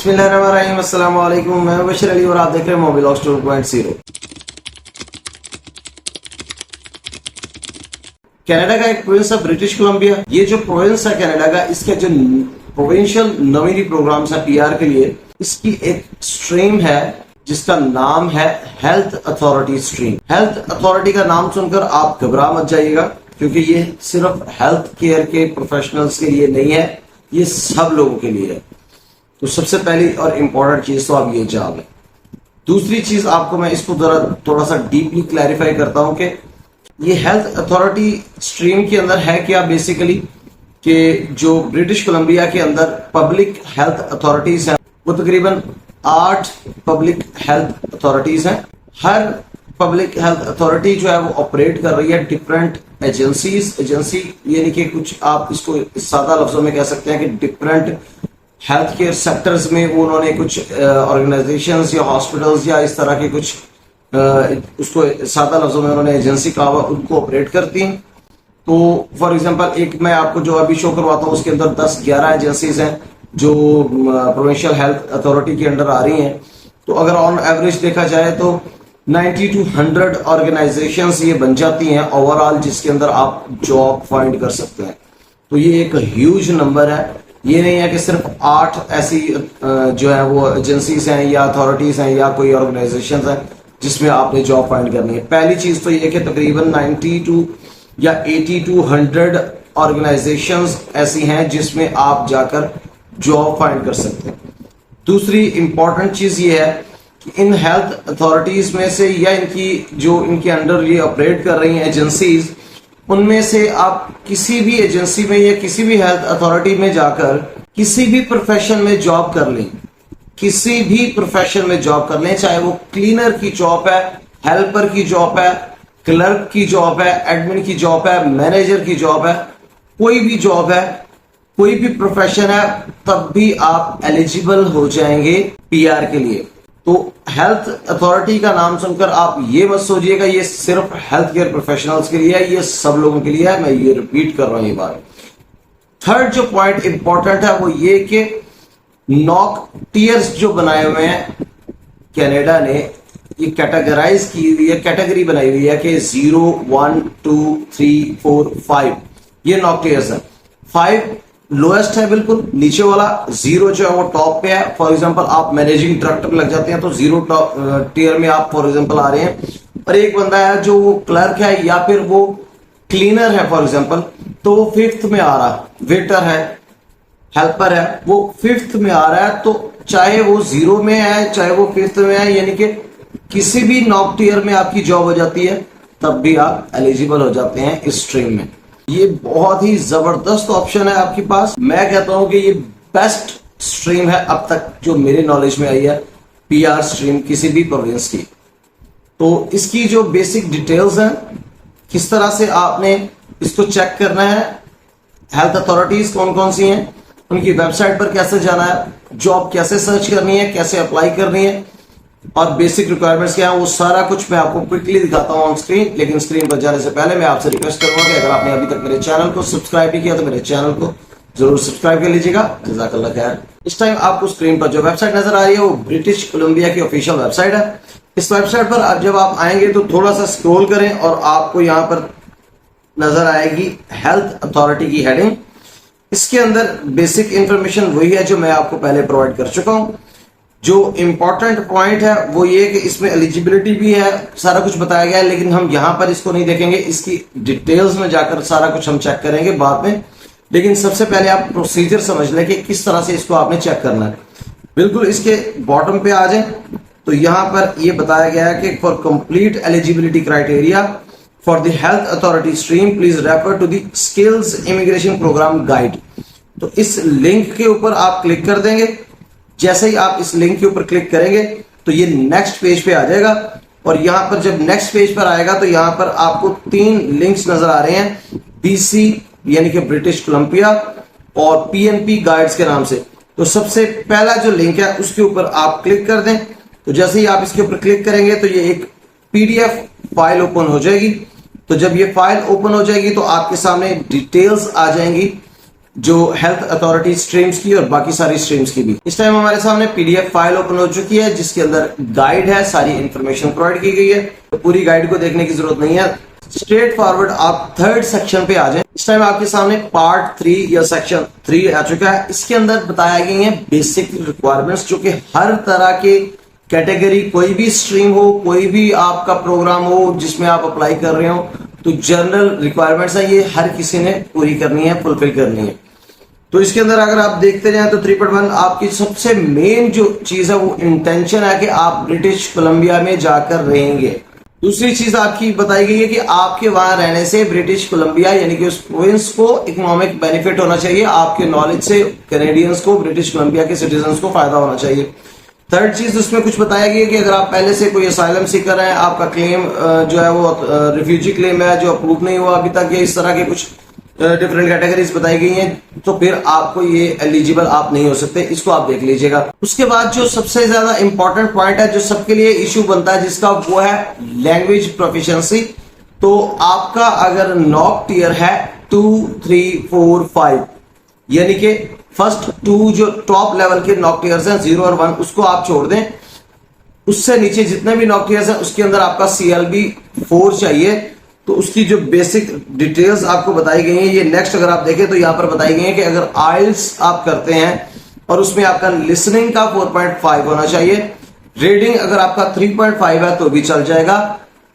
बिस्मिल्लाहिर्रहमानिर्रहीम, अस्सलाम वालेकुम। मैं बशर अली और आप देख रहे हैं मोबिलॉग्स 2.0। कनाडा का एक प्रोविंस है ब्रिटिश कोलंबिया। ये जो प्रोविंस है कनाडा का, इसके जो प्रोविंशियल नवीनी प्रोग्राम्स है पीआर के लिए, इसकी एक स्ट्रीम है जिसका नाम है health authority stream. Health authority का नाम सुनकर आप घबरा मत जाइएगा, क्योंकि ये सिर्फ हेल्थ केयर के प्रोफेशनल्स के लिए नहीं है, ये सब लोगों के लिए है। तो सबसे पहली और इम्पोर्टेंट चीज तो आप ये जान लें। दूसरी चीज आपको मैं इसको थोड़ा सा डीपली क्लैरिफाई करता हूं कि ये हेल्थ अथॉरिटी स्ट्रीम के अंदर है क्या बेसिकली, कि जो ब्रिटिश कोलंबिया के अंदर पब्लिक हेल्थ अथॉरिटीज हैं वो तकरीबन 8 पब्लिक हेल्थ अथॉरिटीज हैं। हर पब्लिक हेल्थ अथॉरिटी जो है वो ऑपरेट कर रही है डिफरेंट एजेंसी यानी कि कुछ आप इसको सादा लफ्जों में कह सकते हैं कि डिफरेंट हेल्थ केयर सेक्टर्स में वो उन्होंने कुछ ऑर्गेनाइजेशंस या हॉस्पिटल्स या इस तरह के कुछ उसको सादा लफ्जों में उन्होंने एजेंसी कहा हुआ, उनको ऑपरेट करती हैं। तो फॉर एग्जांपल एक मैं आपको जो अभी शो करवाता हूँ उसके अंदर 10-11 एजेंसीज हैं जो प्रोविंशियल हेल्थ अथॉरिटी के अंडर आ रही हैं। तो अगर ऑन एवरेज देखा जाए तो 90 to 100 ऑर्गेनाइजेशंस ये बन जाती हैं ओवरऑल, जिसके अंदर आप जॉब फाइंड कर सकते हैं। तो ये एक ह्यूज नंबर है। ये नहीं है कि सिर्फ 8 ऐसी जो है वो एजेंसीज हैं या अथॉरिटीज हैं या कोई ऑर्गेनाइजेशन है जिसमें आपने जॉब फाइंड करनी है। पहली चीज तो ये कि तकरीबन 90 to या 80 to 100 ऑर्गेनाइजेशंस ऐसी हैं जिसमें आप जाकर जॉब फाइंड कर सकते हैं। दूसरी इंपॉर्टेंट चीज ये है कि इन हेल्थ अथॉरिटीज में से या इनके अंडर ये ऑपरेट कर रही हैं एजेंसीज, उनमें से आप किसी भी एजेंसी में या किसी भी हेल्थ अथॉरिटी में जाकर किसी भी प्रोफेशन में जॉब कर लें, किसी भी प्रोफेशन में जॉब कर लें, चाहे वो क्लीनर की जॉब है, हेल्पर की जॉब है, क्लर्क की जॉब है, एडमिन की जॉब है, मैनेजर की जॉब है, कोई भी जॉब है, कोई भी प्रोफेशन है, तब भी आप एलिजिबल हो जाएंगे पीआर के लिए। तो हेल्थ अथॉरिटी का नाम सुनकर आप ये मत सोचिएगा ये सिर्फ हेल्थ केयर प्रोफेशनल्स के लिए है, ये सब लोगों के लिए है। मैं ये रिपीट कर रहा हूं ये बात। थर्ड जो पॉइंट इंपॉर्टेंट है वो ये कि नॉक टीयर्स जो बनाए हुए हैं कनाडा ने, ये कैटेगराइज की हुई है, कैटेगरी बनाई हुई है कि 0, 1, 2, 3, 4, 5 ये नॉक टीयर्स है। 5 लोएस्ट है बिल्कुल नीचे वाला, 0 जो है वो टॉप पे है। फॉर एग्जांपल आप मैनेजिंग डायरेक्टर लग जाते हैं तो 0 टीयर में आप फॉर एग्जांपल आ रहे हैं। और एक बंदा है जो वो क्लर्क है या फिर वो क्लीनर है फॉर एग्जांपल, तो वो 5th में आ रहा है। वेटर है, हेल्पर है, वो 5th में आ रहा है। तो चाहे वो 0 में है चाहे वो 5th में है, यानी कि किसी भी नॉक टीयर में आपकी जॉब हो जाती है तब भी आप एलिजिबल हो जाते हैं इस स्ट्रीम में। ये बहुत ही जबरदस्त ऑप्शन है आपके पास। मैं कहता हूं कि ये बेस्ट स्ट्रीम है अब तक जो मेरे नॉलेज में आई है, पीआर स्ट्रीम किसी भी प्रोविंस की। तो इसकी जो बेसिक डिटेल्स हैं, किस तरह से आपने इसको चेक करना है, हेल्थ अथॉरिटीज कौन कौन सी हैं, उनकी वेबसाइट पर कैसे जाना है, जॉब कैसे सर्च करनी है, कैसे अप्लाई करनी है और बेसिक रिक्वायरमेंट्स क्या है, वो सारा कुछ मैं आपको क्विकली दिखाता हूं ऑन स्क्रीन। लेकिन स्क्रीन पर जाने से पहले मैं आपसे रिक्वेस्ट करूंगा कि अगर आपने अभी तक मेरे चैनल को सब्सक्राइब नहीं किया तो मेरे चैनल को जरूर सब्सक्राइब कर लीजिएगा। जज़ाकल्लाह खैर। इस टाइम आपको स्क्रीन पर जो वेबसाइट नजर आ रही है वो ब्रिटिश कोलंबिया की ऑफिशियल वेबसाइट है। इस वेबसाइट पर जब आप आएंगे तो थोड़ा सा स्क्रॉल करें और आपको यहाँ पर नजर आएगी हेल्थ अथॉरिटी की हेडिंग। इसके अंदर बेसिक इंफॉर्मेशन वही है जो मैं आपको पहले प्रोवाइड कर चुका हूं। जो इंपॉर्टेंट पॉइंट है वो ये कि इसमें एलिजिबिलिटी भी है, सारा कुछ बताया गया है, लेकिन हम यहां पर इसको नहीं देखेंगे, इसकी डिटेल्स में जाकर सारा कुछ हम चेक करेंगे बाद में। लेकिन सबसे पहले आप प्रोसीजर समझ लें कि किस तरह से इसको आपने चेक करना है। बिल्कुल इसके बॉटम पे आ जाए तो यहां पर यह बताया गया है कि for complete eligibility criteria for the health authority stream please refer to the skills immigration program guide. तो इस लिंक के ऊपर आप क्लिक कर देंगे। जैसे ही आप इस लिंक के ऊपर क्लिक करेंगे तो ये नेक्स्ट पेज पे आ जाएगा और यहां पर जब नेक्स्ट पेज पर आएगा तो यहां पर आपको 3 लिंक्स नजर आ रहे हैं, बीसी यानी कि ब्रिटिश कोलंबिया और पीएनपी गाइड्स के नाम से। तो सबसे पहला जो लिंक है उसके ऊपर आप क्लिक कर दें। तो जैसे ही आप इसके ऊपर क्लिक करेंगे तो ये एक पीडीएफ फाइल ओपन हो जाएगी। तो जब ये फाइल ओपन हो जाएगी तो आपके सामने डिटेल्स आ जाएंगी जो हेल्थ अथॉरिटी स्ट्रीम्स की और बाकी सारी स्ट्रीम्स की भी। इस टाइम हमारे सामने पीडीएफ फाइल ओपन हो चुकी है जिसके अंदर गाइड है, सारी इंफॉर्मेशन प्रोवाइड की गई है, तो पूरी गाइड को देखने की जरूरत नहीं है। स्ट्रेट फॉरवर्ड आप थर्ड सेक्शन पे आ जाएं। इस टाइम आपके सामने पार्ट 3 या सेक्शन 3 आ चुका है। इसके अंदर बताया गई है बेसिक रिक्वायरमेंट्स, जो कि हर तरह के कैटेगरी, कोई भी स्ट्रीम हो, कोई भी आपका प्रोग्राम हो जिसमें आप अप्लाई कर रहे हो, तो जनरल रिक्वायरमेंट्स है, ये हर किसी ने पूरी करनी है, फुलफिल करनी है। तो इसके अंदर अगर आप देखते जाएं तो 3.1 आपकी सबसे मेन जो चीज है वो इंटेंशन है कि आप ब्रिटिश कोलंबिया में जाकर रहेंगे। दूसरी चीज आपकी बताई गई है कि आपके वहां रहने से ब्रिटिश कोलंबिया यानी कि उस प्रोविंस को इकोनॉमिक बेनिफिट होना चाहिए, आपके नॉलेज से कैनेडियंस को, ब्रिटिश कोलंबिया के सिटीजन को फायदा होना चाहिए। थर्ड चीज उसमें कुछ बताया गया कि अगर आप पहले से कोई असाइलम सीकर हैं, आपका क्लेम जो है वो रिफ्यूजी क्लेम है जो अप्रूव नहीं हुआ अभी तक, या इस तरह के कुछ डिफरेंट कैटेगरीज बताई गई हैं, तो फिर आपको ये एलिजिबल आप नहीं हो सकते, इसको आप देख लीजिएगा। उसके बाद जो सबसे ज्यादा इंपॉर्टेंट पॉइंट है जो सबके लिए इश्यू बनता है जिसका, वो है लैंग्वेज प्रोफिशिएंसी। तो आपका अगर नॉक टियर है 2, 3, 4, 5 यानी कि फर्स्ट 2 जो टॉप लेवल के नॉक टियर्स हैं 0 और 1 उसको आप छोड़ दें, उससे नीचे जितने भी नॉक टियर्स हैं उसके अंदर आपका CLB 4 चाहिए। तो उसकी जो बेसिक डिटेल्स आपको बताई गई हैं, ये नेक्स्ट अगर आप देखें तो यहां पर बताई गई है कि अगर आइल्स आप करते हैं और उसमें आपका लिसनिंग का 4.5 होना चाहिए, रीडिंग अगर आपका 3.5 है तो भी चल जाएगा,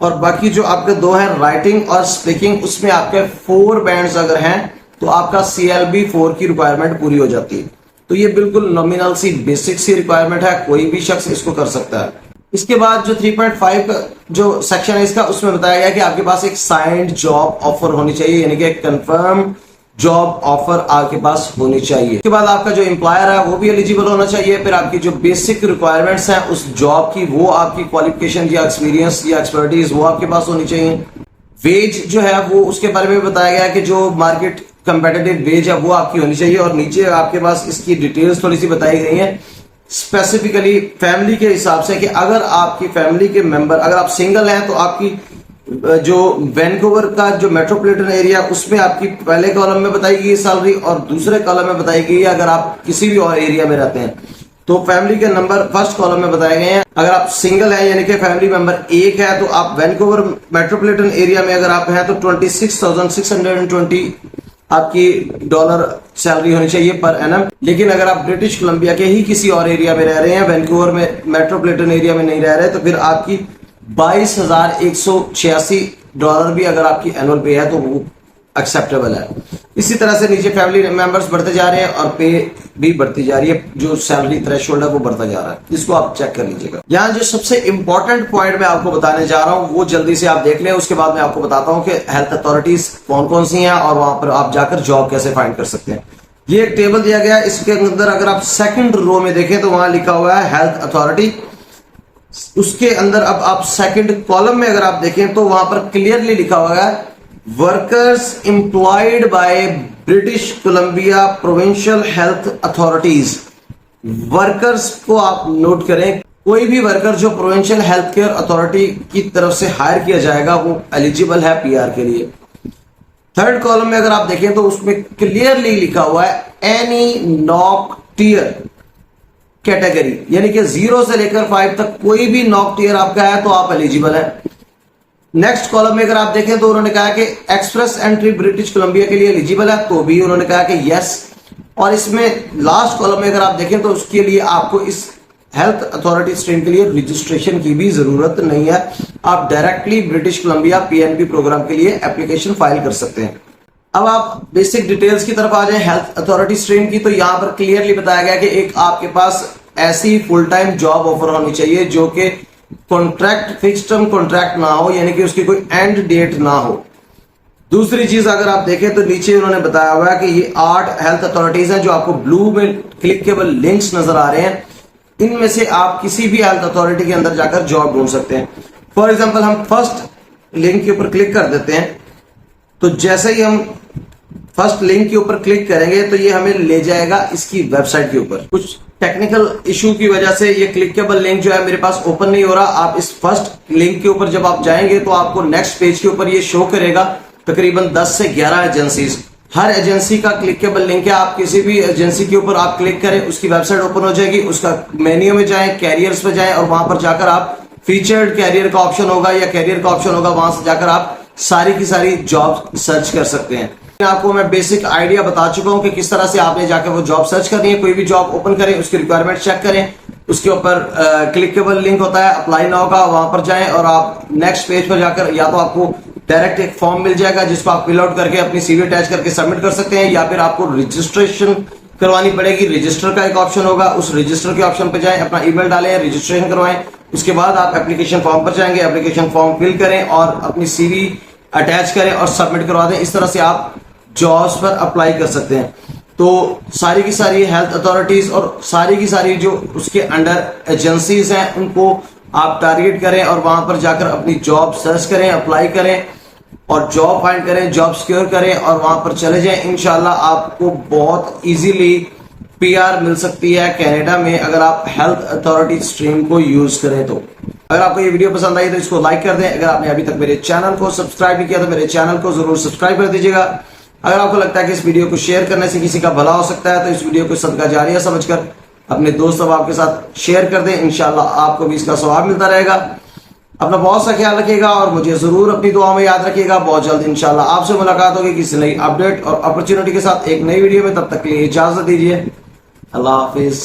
और बाकी जो आपके 2 हैं राइटिंग और स्पीकिंग, उसमें आपके 4 बैंड्स अगर हैं तो आपका CLB 4 की रिक्वायरमेंट पूरी हो जाती है। तो ये बिल्कुल नॉमिनल सी बेसिक सी रिक्वायरमेंट है, कोई भी शख्स इसको कर सकता है। इसके बाद जो 3.5 का जो सेक्शन है इसका, उसमें बताया गया कि आपके पास एक साइंड जॉब ऑफर होनी चाहिए, यानी कि एक कंफर्म जॉब ऑफर आपके पास होनी चाहिए। इसके बाद आपका जो एम्प्लॉयर है वो भी एलिजिबल होना चाहिए। फिर आपकी जो बेसिक रिक्वायरमेंट्स हैं उस जॉब की, वो आपकी क्वालिफिकेशन या एक्सपीरियंस या एक्सपर्टीज वो आपके पास होनी चाहिए। वेज जो है वो उसके बारे में बताया गया कि जो मार्केट कंपेटिटिव वेज है वो आपकी होनी चाहिए, और नीचे आपके पास इसकी डिटेल्स थोड़ी सी बताई गई है स्पेसिफिकली फैमिली के हिसाब से कि अगर आपकी फैमिली के मेंबर, अगर आप सिंगल हैं तो आपकी जो वैनकूवर का जो मेट्रोपॉलिटन एरिया उसमें आपकी पहले कॉलम में बताई गई सैलरी, और दूसरे कॉलम में बताई गई है अगर आप किसी भी और एरिया में रहते हैं तो फैमिली के नंबर फर्स्ट कॉलम में बताए गए हैं। अगर आप सिंगल हैं यानी कि फैमिली मेंबर 1 है तो आप वैनकूवर मेट्रोपॉलिटन एरिया में अगर आप हैं तो 26,620 आपकी डॉलर सैलरी होनी चाहिए पर एनम। लेकिन अगर आप ब्रिटिश कोलंबिया के ही किसी और एरिया में रह रहे हैं, वैनकूवर में मेट्रोपॉलिटन एरिया में नहीं रह रहे, तो फिर आपकी 22,186 डॉलर भी अगर आपकी एनुअल पे है तो वो एक्सेप्टेबल है। इसी तरह से नीचे फैमिली मेंबर्स बढ़ते जा रहे हैं और पे भी बढ़ती जा रही है, जो सैलरी थ्रेशोल्ड है वो बढ़ता जा रहा है, इसको आप चेक कर लीजिएगा। यहाँ जो सबसे इंपॉर्टेंट पॉइंट मैं आपको बताने जा रहा हूँ वो जल्दी से आप देख लें, उसके बाद मैं आपको बताता हूँ कि हेल्थ अथॉरिटीज कौन कौन सी हैं और वहां पर आप जाकर जॉब कैसे फाइंड कर सकते हैं। ये एक टेबल दिया गया है, इसके अंदर अगर आप सेकंड रो में देखें तो वहां लिखा हुआ है हेल्थ अथॉरिटी। उसके अंदर अब आप सेकंड कॉलम में अगर आप देखें तो वहां पर क्लियरली लिखा हुआ है workers employed by British Columbia provincial health authorities. Workers को आप नोट करें, कोई भी वर्कर जो प्रोविंशियल हेल्थ केयर अथॉरिटी की तरफ से हायर किया जाएगा वो एलिजिबल है PR के लिए। थर्ड कॉलम में अगर आप देखें तो उसमें क्लियरली लिखा हुआ है एनी नॉक टियर कैटेगरी, यानी कि 0 से लेकर 5 तक कोई भी नॉक टियर आपका है तो आप एलिजिबल है। नेक्स्ट कॉलम में अगर आप देखें तो उन्होंने कहा कि एक्सप्रेस एंट्री ब्रिटिश कोलंबिया के लिए एलिजिबल है, तो भी उन्होंने कहा कि यस। और इसमें लास्ट कॉलम में अगर आप देखें तो उसके लिए आपको इस हेल्थ अथॉरिटी स्ट्रीम के लिए रजिस्ट्रेशन की भी जरूरत नहीं है, आप directly British Columbia PNP program के लिए एप्लीकेशन फाइल कर सकते हैं। अब आप बेसिक डिटेल्स की तरफ आ जाए हेल्थ अथॉरिटी स्ट्रीम की, तो यहां पर क्लियरली बताया गया कि एक आपके पास ऐसी फुल टाइम जॉब ऑफर होनी चाहिए जो कि कॉन्ट्रैक्ट फिक्स टर्म कॉन्ट्रैक्ट ना हो, यानी कि उसकी कोई एंड डेट ना हो। दूसरी चीज अगर आप देखें तो नीचे उन्होंने बताया हुआ है कि ये 8 हेल्थ अथॉरिटीज हैं जो आपको ब्लू में क्लिकेबल लिंक्स नजर आ रहे हैं, इनमें से आप किसी भी हेल्थ अथॉरिटी के अंदर जाकर जॉब ढूंढ सकते हैं। फॉर एग्जांपल हम फर्स्ट लिंक के ऊपर क्लिक कर देते हैं, तो जैसे ही हम फर्स्ट लिंक के ऊपर क्लिक करेंगे तो ये हमें ले जाएगा इसकी वेबसाइट के ऊपर। कुछ टेक्निकल इशू की वजह से ये क्लिकेबल लिंक जो है मेरे पास ओपन नहीं हो रहा। आप इस फर्स्ट लिंक के ऊपर जब आप जाएंगे तो आपको नेक्स्ट पेज के ऊपर ये शो करेगा तकरीबन 10 से 11 एजेंसीज, हर एजेंसी का क्लिकेबल लिंक है। आप किसी भी एजेंसी के ऊपर आप क्लिक करें, उसकी वेबसाइट ओपन हो जाएगी, उसका मेन्यू में जाएं, कैरियर्स पे जाएं और वहां पर जाकर आप फीचर्ड कैरियर का ऑप्शन होगा या कैरियर का ऑप्शन होगा, वहां से जाकर आप सारी की सारी जॉब सर्च कर सकते हैं। आपको मैं बेसिक आइडिया बता चुका हूं कि किस तरह से आपने जाकर वो जॉब सर्च करनी है। कोई भी जॉब ओपन करें, उसकी रिक्वायरमेंट चेक करें, उसके ऊपर क्लिकेबल लिंक होता है अप्लाई नाउ का, वहां पर जाएं और आप नेक्स्ट पेज पर जाकर या तो आपको डायरेक्ट एक फॉर्म मिल जाएगा जिसको आप फिल आउट करके अपनी सीवी अटैच करके सबमिट कर सकते हैं, या फिर आपको रजिस्ट्रेशन करवानी पड़ेगी। रजिस्टर का एक ऑप्शन होगा, उस रजिस्टर के ऑप्शन पे जाएं, अपना ईमेल डालें, रजिस्ट्रेशन करवाएं। उसके बाद आप एप्लीकेशन फॉर्म पर जाएंगे, एप्लीकेशन फॉर्म फिल करें और अपनी सीवी अटैच करें और सबमिट करवा दें। इस तरह से आप जॉब्स पर अप्लाई कर सकते हैं। तो सारी की सारी हेल्थ अथॉरिटीज और सारी की सारी जो उसके अंडर एजेंसीज हैं उनको आप टारगेट करें और वहां पर जाकर अपनी जॉब सर्च करें, अप्लाई करें और जॉब फाइंड करें, जॉब सिक्योर करें और वहां पर चले जाएं। इंशाल्लाह आपको बहुत इजीली पीआर मिल सकती है कनाडा में अगर आप हेल्थ अथॉरिटी स्ट्रीम को यूज करें तो। अगर आपको ये वीडियो पसंद आई तो इसको लाइक कर दें। अगर आपने अभी तक मेरे चैनल को सब्सक्राइब नहीं किया तो मेरे चैनल को जरूर सब्सक्राइब कर दीजिएगा। अगर आपको लगता है कि इस वीडियो को शेयर करने से किसी का भला हो सकता है तो इस वीडियो को सदका जारिया समझकर अपने दोस्त अब आपके साथ शेयर कर दें। इंशाल्लाह आपको भी इसका सवाब मिलता रहेगा। अपना बहुत सा ख्याल रखिएगा और मुझे जरूर अपनी दुआ में याद रखिएगा। बहुत जल्द इंशाल्लाह आपसे मुलाकात होगी किसी नई अपडेट और अपॉर्चुनिटी के साथ एक नई वीडियो में। तब तक के लिए इजाजत दीजिए। अल्लाह हाफिज।